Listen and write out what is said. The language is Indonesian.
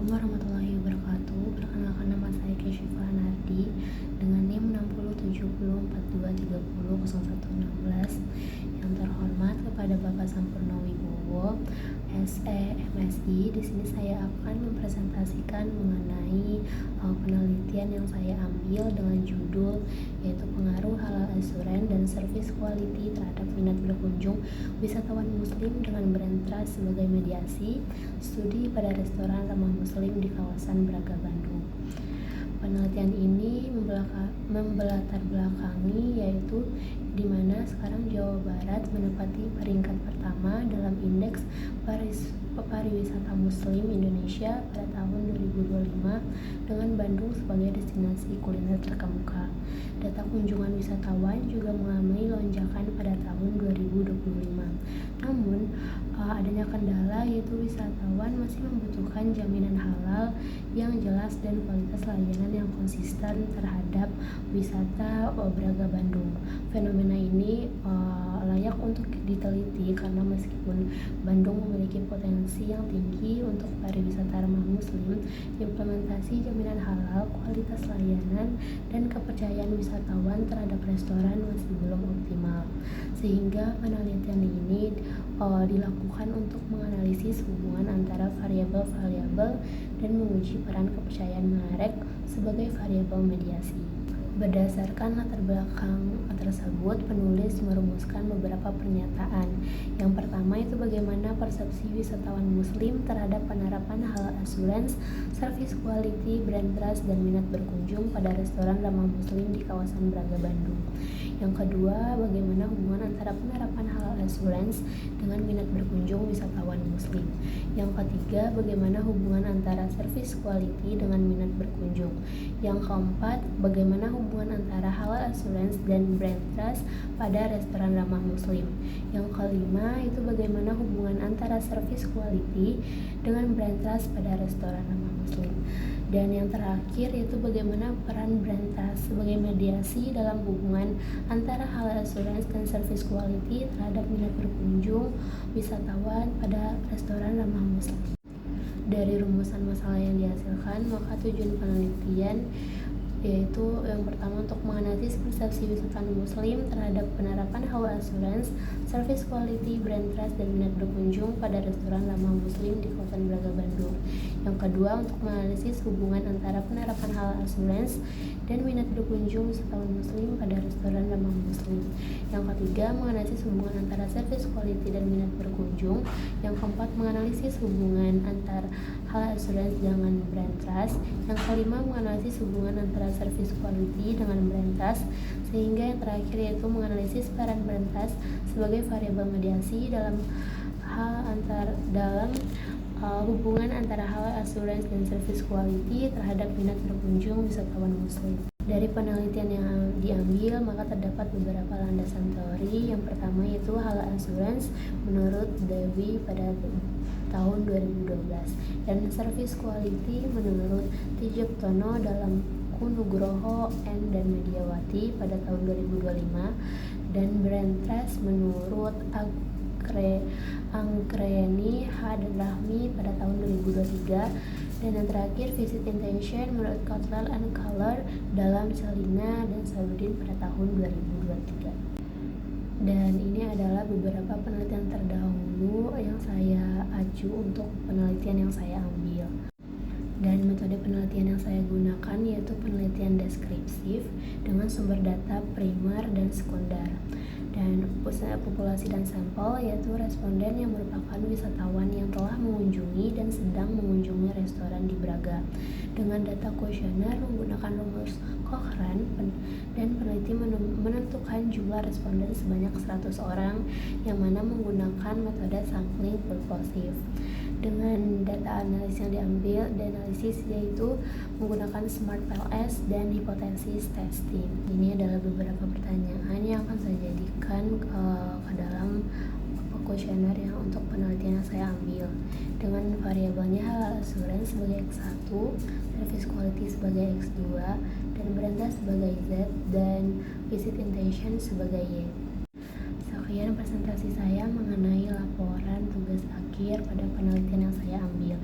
Assalamualaikum warahmatullahi wabarakatuh. Perkenalkan, nama saya Kesyifa Nardi dengan NIM 607042300116. Yang terhormat kepada Bapak Sampurno Wibowo, SE, MSI. Di sini saya akan mempresentasikan mengenai penelitian yang saya ambil dengan judul yaitu pengaruh halal assurance dan service quality terhadap minat berkunjung wisatawan muslim dengan brand trust sebagai mediasi studi pada restoran ramah muslim di kawasan Braga, Bandung. Penelitian ini membelatar belakangi yaitu di mana sekarang Jawa Barat menempati peringkat pertama dalam indeks pariwisata muslim Indonesia pada tahun 2025 dengan Bandung sebagai destinasi kuliner terkemuka. Data kunjungan wisatawan juga mengalami lonjakan pada tahun 2025. Namun, adanya kendala yaitu wisatawan masih membutuhkan jaminan halal yang jelas dan kualitas layanan yang konsisten terhadap wisata Braga, Bandung. Fenomena ini layak untuk diteliti karena meskipun Bandung memiliki potensi yang tinggi untuk pariwisata ramah muslim, implementasi jaminan halal, kualitas layanan, dan kepercayaan wisatawan terhadap restoran masih belum optimal. Sehingga penelitian ini dilakukan untuk menganalisis hubungan antara variabel-variabel dan menguji peran kepercayaan merek sebagai variabel mediasi. Berdasarkan latar belakang tersebut, penulis merumuskan beberapa pernyataan. Yang pertama itu bagaimana persepsi wisatawan muslim terhadap penerapan halal assurance, service quality, brand trust, dan minat berkunjung pada restoran ramah muslim di kawasan Braga, Bandung. Yang kedua, bagaimana hubungan antara penerapan halal assurance dengan minat berkunjung wisatawan muslim. Yang ketiga, bagaimana hubungan antara service quality dengan minat berkunjung. Yang keempat, bagaimana hubungan antara halal assurance dan brand trust pada restoran ramah muslim. Yang kelima, itu bagaimana hubungan antara service quality dengan brand trust pada restoran ramah muslim. Dan yang terakhir yaitu bagaimana peran brand trust sebagai mediasi dalam hubungan antara halal assurance dan service quality terhadap minat berkunjung wisatawan pada restoran ramah muslim. Dari rumusan masalah yang dihasilkan, maka tujuan penelitian yaitu yang pertama untuk menganalisis persepsi wisatawan muslim terhadap penerapan halal assurance, service quality, brand trust, dan minat berkunjung pada restoran ramah muslim di kawasan Braga, Bandung. Yang kedua, untuk menganalisis hubungan antara penerapan halal assurance dan minat berkunjung wisatawan muslim pada restoran ramah muslim. Yang ketiga, menganalisis hubungan antara service quality dan minat berkunjung. Yang keempat, menganalisis hubungan antara halal assurance dengan brand trust. Yang kelima, menganalisis hubungan antara service quality dengan brand trust. Sehingga yang terakhir yaitu menganalisis peran brand trust sebagai variabel mediasi dalam hubungan antara halal assurance dan service quality terhadap minat berkunjung wisatawan muslim. Dari penelitian yang diambil, maka terdapat beberapa landasan teori. Yang pertama yaitu halal assurance menurut Dewi pada tahun 2012 dan service quality menurut Tijaptono dalam Nugroho N dan Mediawati pada tahun 2025 dan brand trust menurut Anggreni H dan Rahmi pada tahun 2023 dan yang terakhir visit intention menurut Cottrell and Color dalam Selina dan Sabrudin pada tahun 2023. Dan ini adalah beberapa penelitian terdahulu yang saya acu untuk penelitian yang saya ambil. Dan metode penelitian yang saya gunakan yaitu penelitian deskripsif dengan sumber data primer dan sekunder. Dan populasi dan sampel yaitu responden yang merupakan wisatawan yang telah mengunjungi dan sedang mengunjungi restoran di Braga. Dengan data kuesioner menggunakan rumus Cochrane dan peneliti menentukan jumlah responden sebanyak 100 orang yang mana menggunakan metode sampling purposive. Dengan data analisis yang diambil, analisis yaitu menggunakan smart PLS dan hipotesis testing. Ini adalah beberapa pertanyaan yang akan saya jadikan ke dalam kuesioner yang untuk penelitian yang saya ambil. Dengan variabelnya halal assurance sebagai X1, service quality sebagai X2, dan brand trust sebagai Z, dan visit intention sebagai Y. Sekian presentasi saya mengenai laporan tugas akhir pada penelitian yang saya ambil.